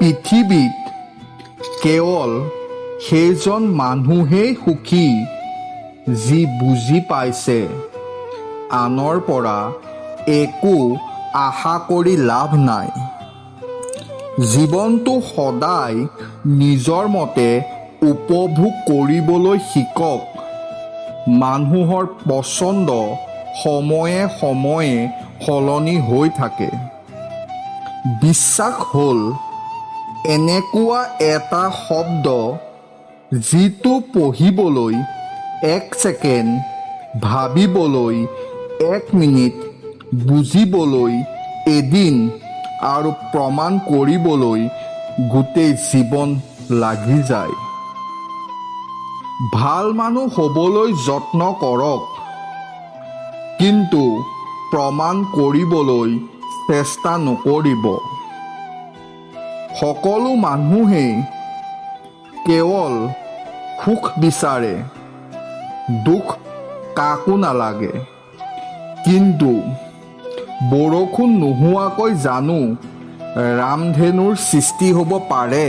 পৃথিৱীত কেৱল সেইজন মানুহেই সুখী যি বুজি পাইছে আনৰ পৰা একো আশা কৰি লাভ নাই। জীৱনটো সদায় নিজৰ মতে উপভোগ কৰিবলৈ শিকক। মানুহৰ পচন্দ সময়ে সময়ে সলনি হৈ থাকে। বিশ্বাস হ'ল এনেকুৱা এটা শব্দ যিটো পঢ়িবলৈ 1 ছেকেণ্ড, ভাবিবলৈ 1 মিনিট, বুজিবলৈ এদিন আৰু প্ৰমাণ কৰিবলৈ গোটেই জীৱন লাগি যায়। ভাল মানুহ হ'বলৈ যত্ন কৰক, কিন্তু প্ৰমাণ কৰিবলৈ চেষ্টা নকৰিব। সকলো মানুহেই কেৱল সুখ বিচাৰে, দুখ কাকো নালাগে। কিন্তু বৰষুণ নোহোৱাকৈ জানো ৰামধেনুৰ সৃষ্টি হ'ব পাৰে?